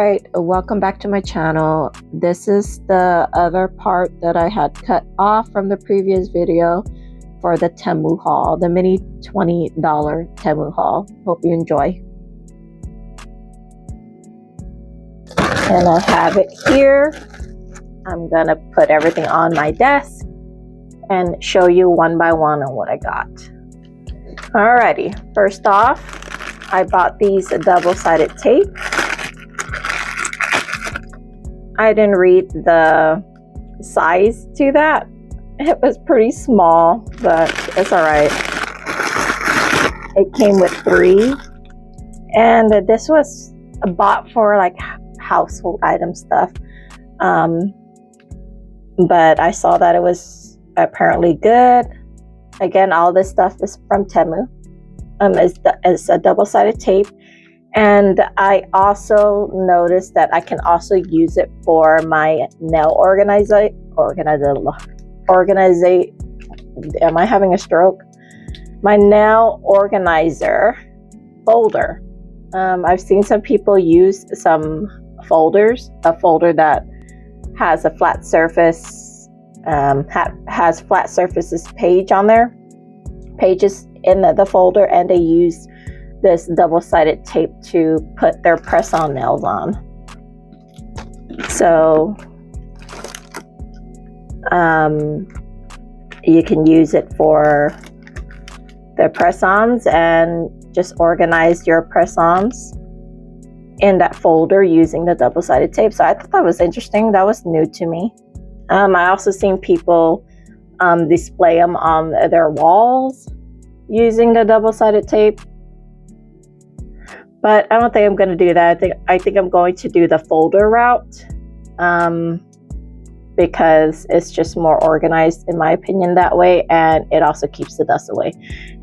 Alright, welcome back to my channel. This is the other part that I had cut off from the previous video for the Temu haul, the mini $20 Temu haul. Hope you enjoy. And I have it here. I'm gonna put everything on my desk and show you one by one on what I got. Alrighty, first off, I bought these double-sided tape. I didn't read the size to that. It was pretty small, but it's all right. It came with 3, and this was bought for like household item stuff. But I saw that it was apparently good. Again, all this stuff is from Temu. It's a double-sided tape. And I also noticed that I can also use it for my nail organizer. Am I having a stroke? My nail organizer folder. I've seen some people use some folders. A folder that has a flat surface, has flat surfaces pages in the folder, and they use this double-sided tape to put their press-on nails on. So you can use it for the press-ons and just organize your press-ons in that folder using the double-sided tape. So I thought that was interesting. That was new to me. I also seen people display them on their walls using the double-sided tape. But I don't think I'm going to do that. I think I'm going to do the folder route because it's just more organized in my opinion that way, and it also keeps the dust away.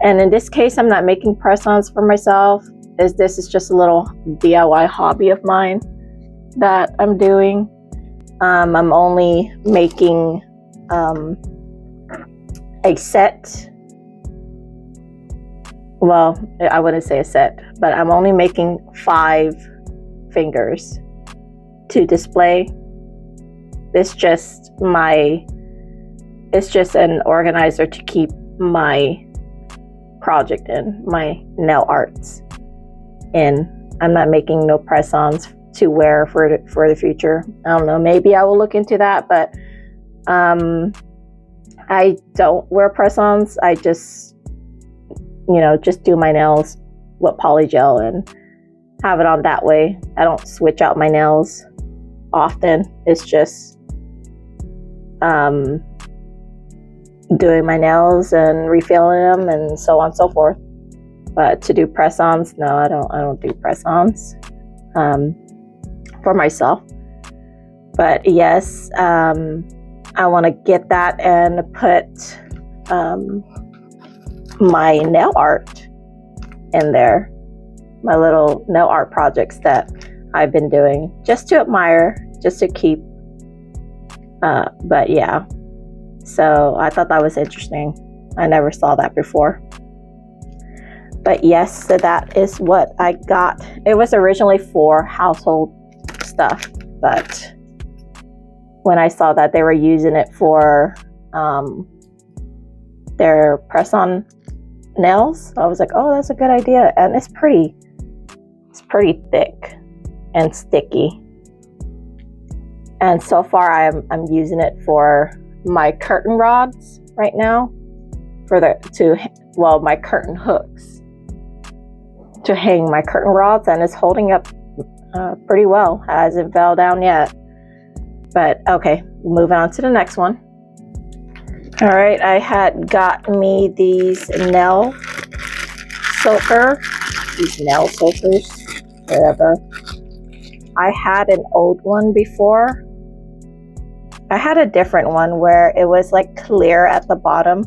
And in this case, I'm not making press-ons for myself. This is just a little DIY hobby of mine that I'm doing. I'm only making a set. Well, I wouldn't say a set, but I'm only making 5 fingers to display. It's just an organizer to keep my project in, my nail arts in. I'm not making no press-ons to wear for the future. I don't know, maybe I will look into that, but I don't wear press-ons. I just do my nails with polygel and have it on that way. I don't switch out my nails often. It's just doing my nails and refilling them and so on and so forth. But to do press-ons, no, I don't do press-ons for myself. But yes, I want to get that and put my nail art in there, my little nail art projects that I've been doing just to admire, just to keep. But yeah, so I thought that was interesting. I never saw that before. But yes, so that is what I got. It was originally for household stuff, but when I saw that they were using it for their press-on nails, I was like, oh, that's a good idea. And it's pretty thick and sticky. And so far I'm using it for my curtain rods right now, my curtain hooks to hang my curtain rods, and it's holding up pretty well. Hasn't fell down yet. But okay, moving on to the next one. All right, I had got me these nail soakers, whatever. I had an old one before. I had a different one where it was like clear at the bottom,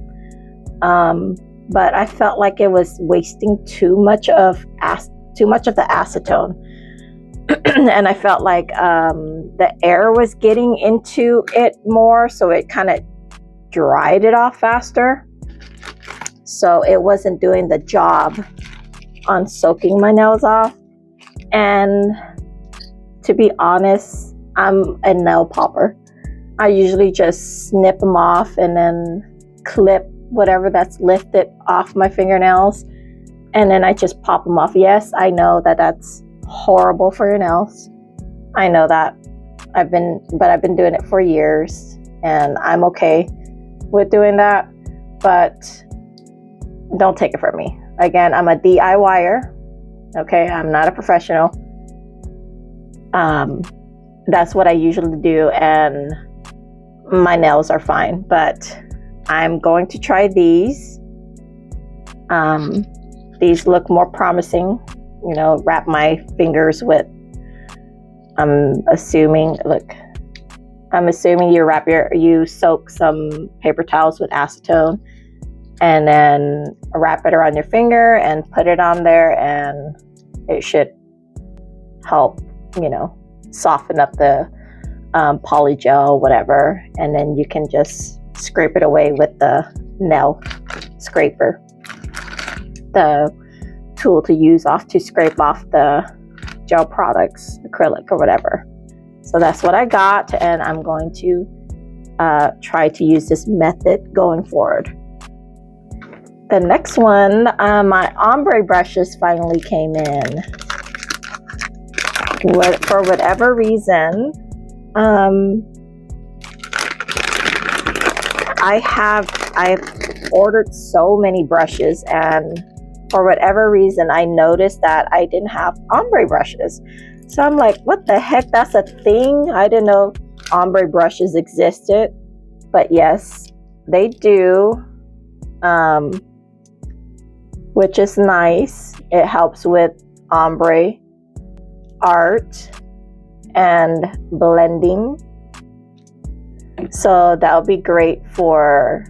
but I felt like it was wasting too much of the acetone. And I felt like the air was getting into it more, so it kind of dried it off faster. So it wasn't doing the job on soaking my nails off. And to be honest, I'm a nail popper. I usually just snip them off and then clip whatever that's lifted off my fingernails, and then I just pop them off. Yes, I know that that's horrible for your nails. I know that. I've been doing it for years, and I'm okay with doing that, but don't take it from me. Again, I'm a DIYer. Okay, I'm not a professional. That's what I usually do, and my nails are fine, but I'm going to try these. These look more promising, you know, wrap my fingers with, I'm assuming you soak some paper towels with acetone and then wrap it around your finger and put it on there, and it should help, you know, soften up the polygel, whatever, and then you can just scrape it away with the nail scraper, the tool to use to scrape off the gel products, acrylic or whatever. So that's what I got, and I'm going to try to use this method going forward. The next one, my ombre brushes finally came in. For whatever reason, I've ordered so many brushes, and for whatever reason I noticed that I didn't have ombre brushes. So I'm like, what the heck, that's a thing? I didn't know ombre brushes existed, but yes, they do, which is nice. It helps with ombre art and blending, so that'll be great for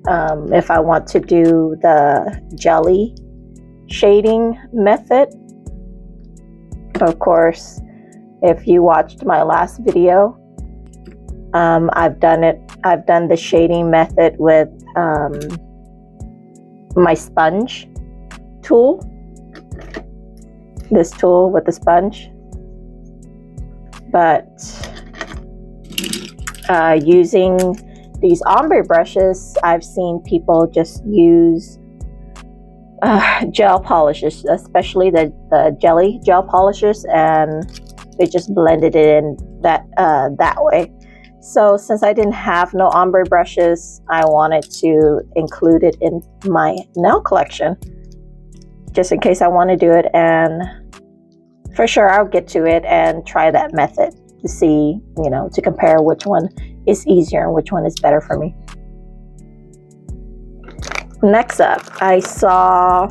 if I want to do the jelly shading method. Of course, if you watched my last video, I've done the shading method with my sponge tool, this tool with the sponge. But using these ombre brushes, I've seen people just use gel polishes, especially the jelly gel polishes, and they just blended it in that way. So since I didn't have no ombre brushes, I wanted to include it in my nail collection, just in case I want to do it. And for sure, I'll get to it and try that method to see, you know, to compare which one is easier and which one is better for me. Next up, I saw,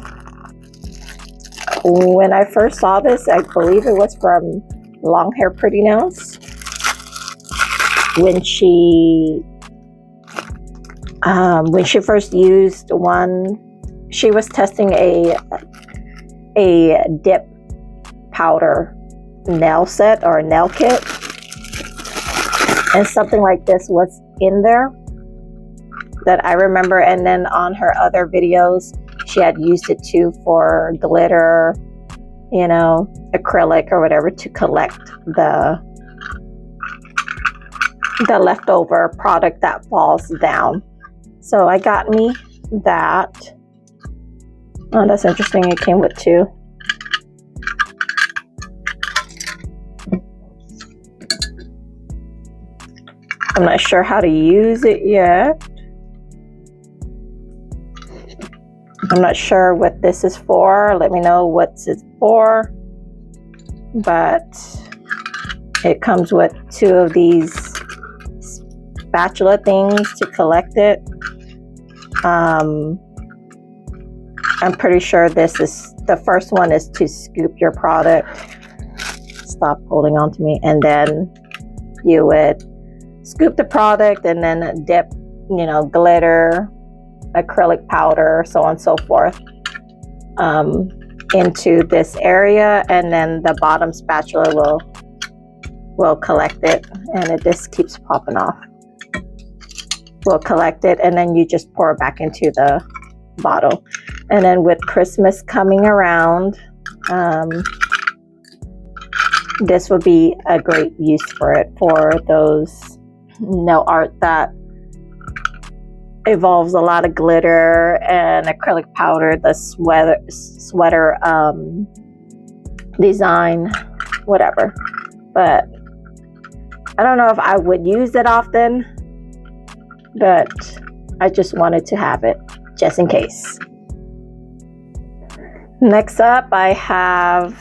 when I first saw this, I believe it was from Long Hair Pretty Nails, when she first used one. She was testing a dip powder nail set or nail kit, and something like this was in there that I remember. And then on her other videos, she had used it too for glitter, you know, acrylic or whatever, to collect the leftover product that falls down. So I got me that. Oh, that's interesting. It came with two. I'm not sure how to use it yet. I'm not sure what this is for. Let me know what it's for. But it comes with two of these spatula things to collect it. I'm pretty sure this is, the first one is to scoop your product. Stop holding on to me. And then you would scoop the product and then dip, you know, glitter, acrylic powder, so on and so forth, into this area, and then the bottom spatula will collect it, and it just keeps popping off. We'll collect it, and then you just pour it back into the bottle. And then with Christmas coming around, this would be a great use for it, for those nail art that involves a lot of glitter and acrylic powder, the sweater design, whatever. But I don't know if I would use it often, but I just wanted to have it just in case. Next up, I have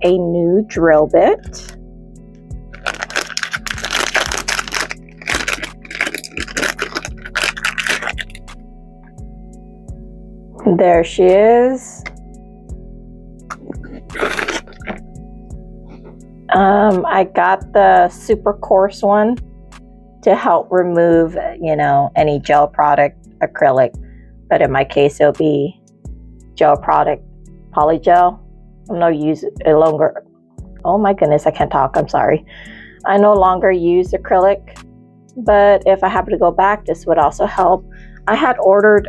a new drill bit. There she is. I got the super coarse one to help remove, any gel product, acrylic, but in my case it'll be gel product, polygel. I'm no use it longer. Oh my goodness, I can't talk. I'm sorry. I no longer use acrylic, but if I happen to go back, this would also help. I had ordered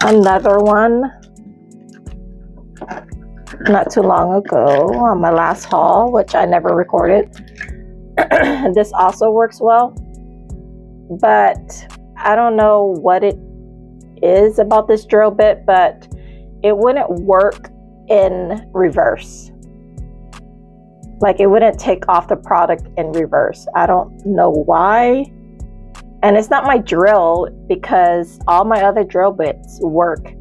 another one not too long ago on my last haul, which I never recorded. This also works well, but I don't know what it is about this drill bit, but it wouldn't work in reverse. Like, it wouldn't take off the product in reverse. I don't know why. And it's not my drill, because all my other drill bits work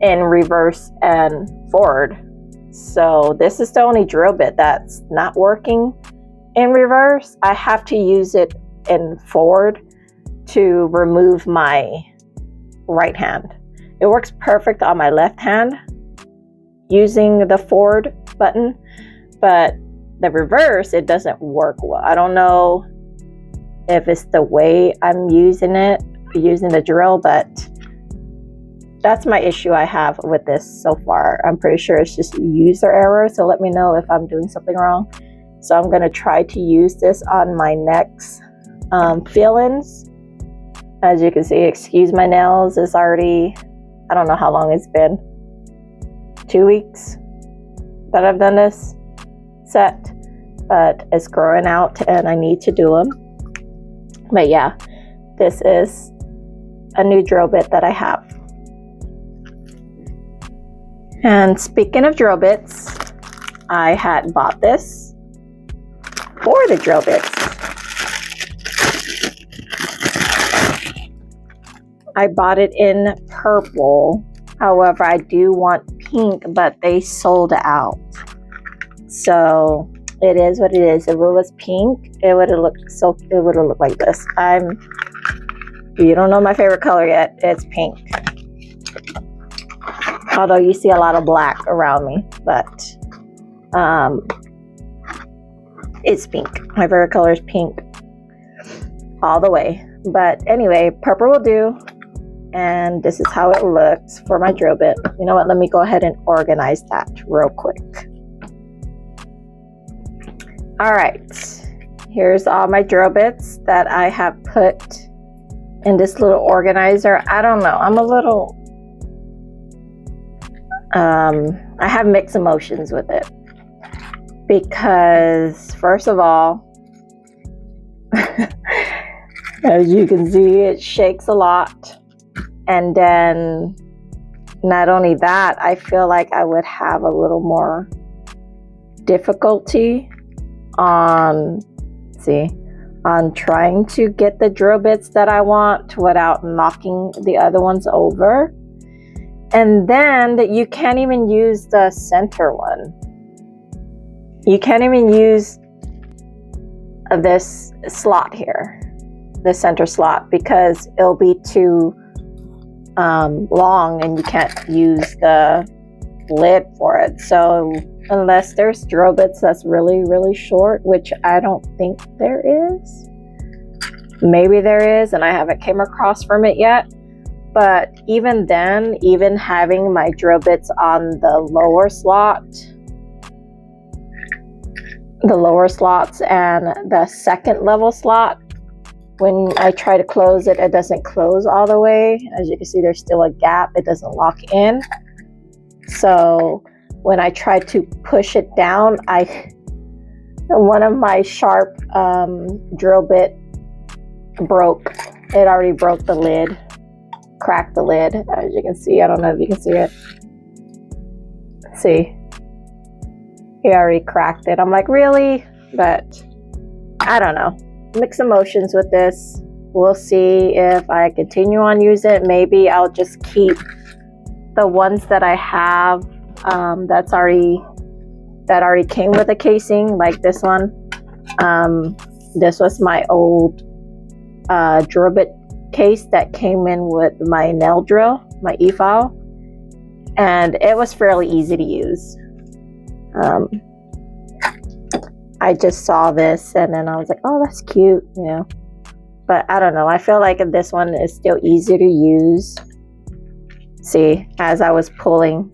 in reverse and forward. So this is the only drill bit that's not working in reverse. I have to use it in forward to remove my right hand. It works perfect on my left hand using the forward button, but the reverse, it doesn't work well. I don't know if it's the way I'm using the drill, but that's my issue I have with this so far. I'm pretty sure it's just user error, so let me know if I'm doing something wrong. So I'm gonna try to use this on my next fill-ins. As you can see, excuse my nails, it's already, I don't know how long it's been, 2 weeks that I've done this set, but it's growing out and I need to do them. But yeah, this is a new drill bit that I have. And speaking of drill bits, I had bought this for the drill bits. I bought it in purple. However, I do want pink, but they sold out. So it is what it is. If it was pink, it would have looked like this. You don't know my favorite color yet. It's pink. Although you see a lot of black around me, but it's pink. My favorite color is pink all the way. But anyway, purple will do. And this is how it looks for my drill bit. You know what? Let me go ahead and organize that real quick. All right. Here's all my drill bits that I have put in this little organizer. I don't know. I'm a little... I have mixed emotions with it. Because, first of all, as you can see, it shakes a lot. And then, not only that, I feel like I would have a little more difficulty on trying to get the drill bits that I want without knocking the other ones over. And then you can't even use the center one. You can't even use this slot here, the center slot, because it'll be too long and you can't use the lid for it. So unless there's drill bits that's really, really short, which I don't think there is. Maybe there is and I haven't came across from it yet. But even then, even having my drill bits on the lower slots and the second level slot, when I try to close it, it doesn't close all the way. As you can see, there's still a gap. It doesn't lock in. So when I tried to push it down, one of my sharp drill bit broke. It already broke the lid, cracked the lid, as you can see. I don't know if you can see it. See, he already cracked it. I'm like, really? But I don't know. Mixed emotions with this. We'll see if I continue on using it. Maybe I'll just keep the ones that I have that already came with a casing, like this one. This was my old drill bit case that came in with my nail drill, my e-file, and it was fairly easy to use. I just saw this and then I was like, oh, that's cute, you know. But I don't know, I feel like this one is still easy to use. See, as I was pulling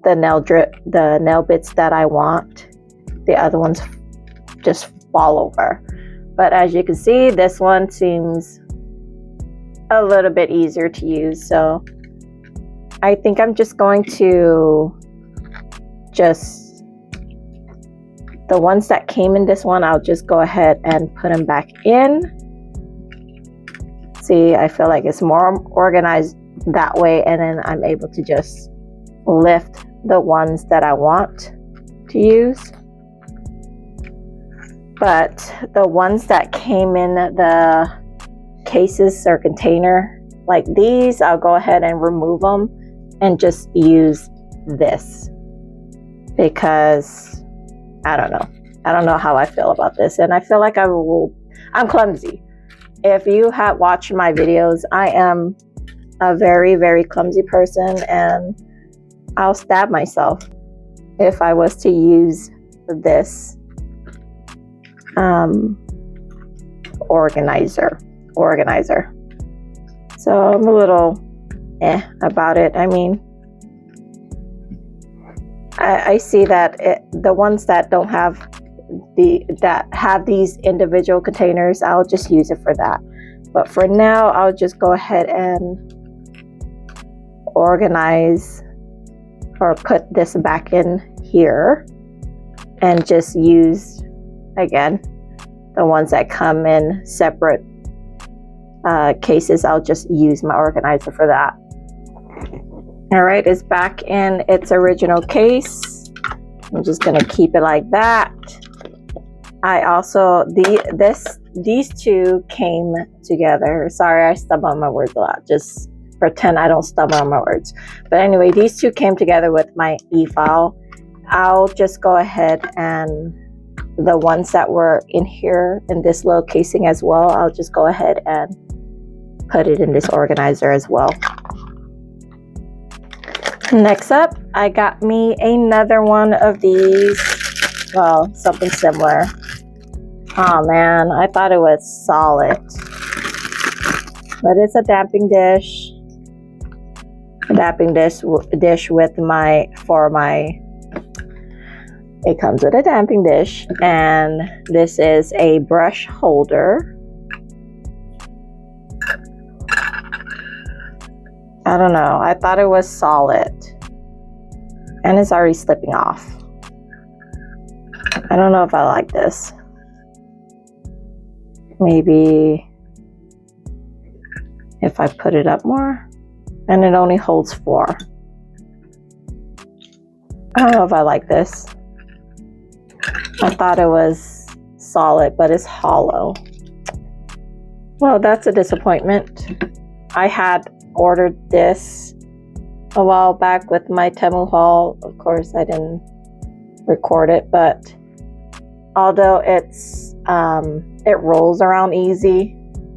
the nail bits that I want, the other ones just fall over. But as you can see, this one seems a little bit easier to use. So I think I'm just going to the ones that came in this one, I'll just go ahead and put them back in. See, I feel like it's more organized that way, and then I'm able to just lift the ones that I want to use. But the ones that came in the cases or container like these, I'll go ahead and remove them and just use this, because I don't know how I feel about this, and I feel like I'm clumsy. If you have watched my videos, I am a very, very clumsy person, and I'll stab myself if I was to use this organizer. So I'm a little about it. I mean, I see that the ones that don't have these individual containers, I'll just use it for that. But for now, I'll just go ahead and organize or put this back in here and just use, again, the ones that come in separate cases. I'll just use my organizer for that. All right, it's back in its original case. I'm just gonna keep it like that. I also, these two came together. Sorry, I stumble on my words a lot. Just pretend I don't stumble on my words. But anyway, these two came together with my e-file. I'll just go ahead and the ones that were in here in this little casing as well, I'll just go ahead and put it in this organizer as well. Next up, I got me another one of these. Well, something similar. Oh man, I thought it was solid. But it's a damping dish. A damping dish with it comes with a damping dish, and this is a brush holder. I don't know, I thought it was solid, and it's already slipping off. I don't know if I like this. Maybe if I put it up more, and it only holds 4. I don't know if I like this. I thought it was solid, but it's hollow. Well, that's a disappointment. I had ordered this a while back with my Temu haul. Of course, I didn't record it, but although it's it rolls around easy,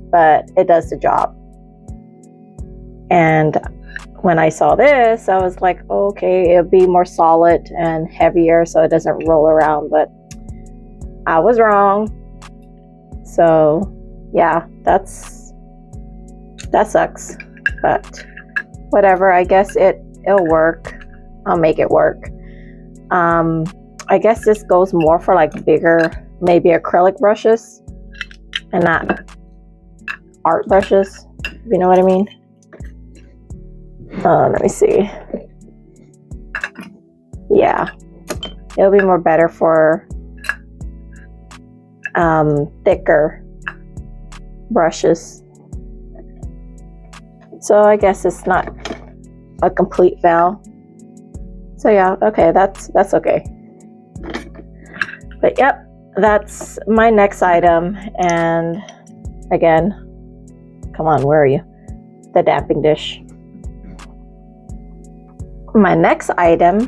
but it does the job. And when I saw this, I was like, oh, okay, it'll be more solid and heavier so it doesn't roll around, but I was wrong. So yeah, that sucks, but whatever. I guess it'll work. I'll make it work. I guess this goes more for like bigger, maybe acrylic brushes and not art brushes, if you know what I mean. Let me see. yeah, it'll be more better for thicker brushes. So I guess it's not a complete fail. So yeah, okay, that's okay. But yep, that's my next item. And again, come on, where are you? The damping dish. My next item,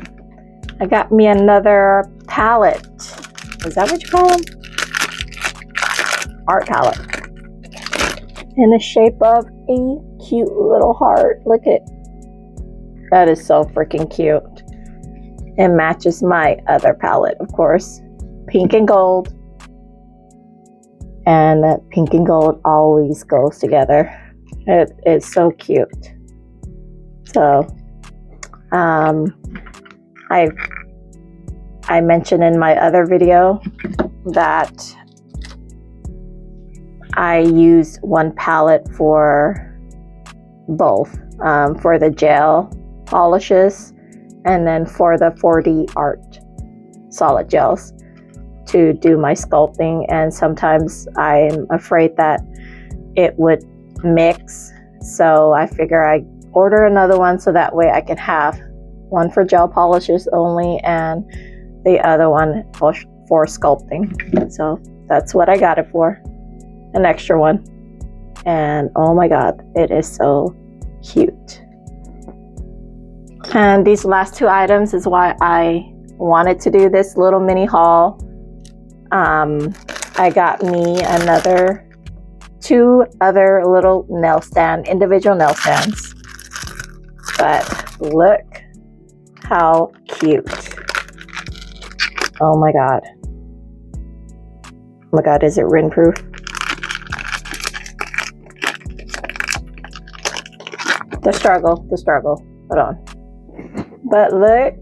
I got me another palette. Is that what you call them? Art palette. In the shape of a cute little heart. Look at it. That is so freaking cute. It matches my other palette, of course. Pink and gold. And pink and gold always goes together. It is so cute. So, I mentioned in my other video that I use one palette for both, for the gel polishes and then for the 4D art solid gels to do my sculpting. And sometimes I'm afraid that it would mix, so I figure I order another one so that way I can have one for gel polishes only and the other one for sculpting. So that's what I got it for, an extra one. And oh my god, it is so cute. And these last two items is why I wanted to do this little mini haul. I got me two other little nail stand, individual nail stands. But look how cute. Oh my god. Oh my god, is it windproof? The struggle. Hold on. But look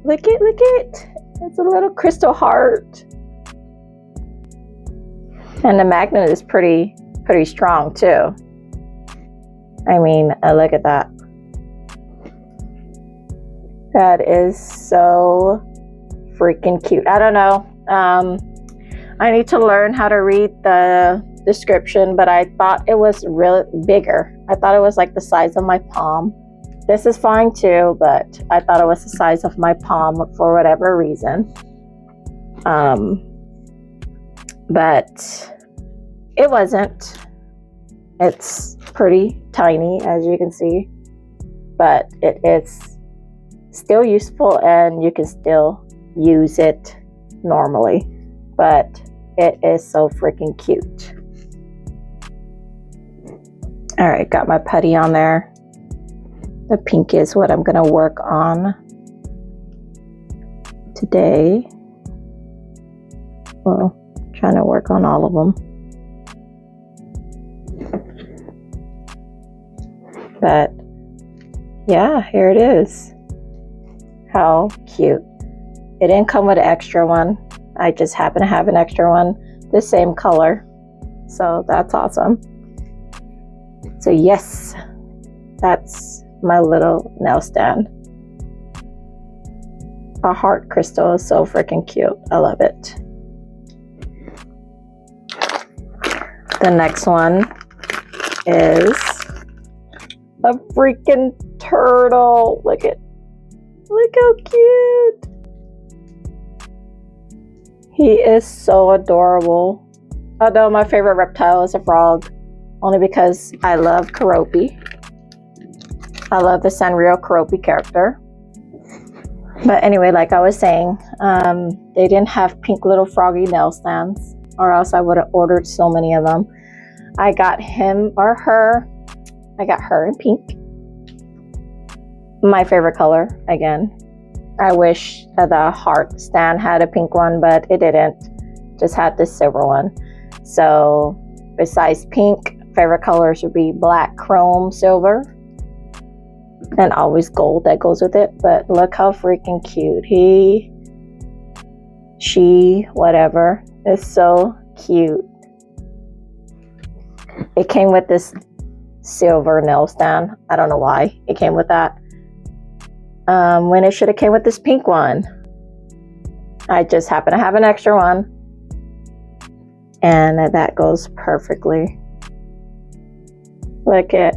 it. It's a little crystal heart. And the magnet is pretty strong too. I mean, look at that. That is so freaking cute. I don't know. I need to learn how to read the description, but I thought it was really bigger. I thought it was like the size of my palm. This is fine too, but I thought it was the size of my palm for whatever reason. But it wasn't. It's pretty tiny, as you can see, but it is still useful and you can still use it normally. But it is so freaking cute. All right, got my putty on there. The pink is what I'm gonna work on today. Well, trying to work on all of them. But yeah, here it is. How cute. It didn't come with an extra one. I just happen to have an extra one, the same color. So that's awesome. So yes, that's my little nail stand. A heart crystal is so freaking cute. I love it. The next one is a freaking turtle. Look how cute. He is so adorable. Although my favorite reptile is a frog, only because I love Keroppi. I love the Sanrio Keroppi character. But anyway, like I was saying, they didn't have pink little froggy nail stands, or else I would have ordered so many of them. I got him or her. I got her in pink. My favorite color, again. I wish the heart stand had a pink one, but it didn't. Just had this silver one. So besides pink, favorite colors would be black, chrome, silver, and always gold that goes with it. But look how freaking cute. She, whatever, is so cute. It came with this silver nail stand. I don't know why it came with that. when it should have came with this pink one. I just happen to have an extra one, and that goes perfectly. Look at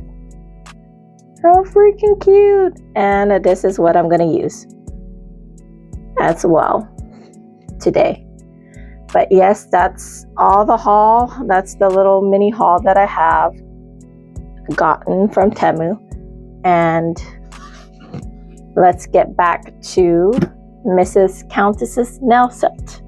how freaking cute. And this is what I'm gonna use as well today. But yes, that's all the haul. That's the little mini haul that I have gotten from Temu. And let's get back to Mrs. Countess's nail set.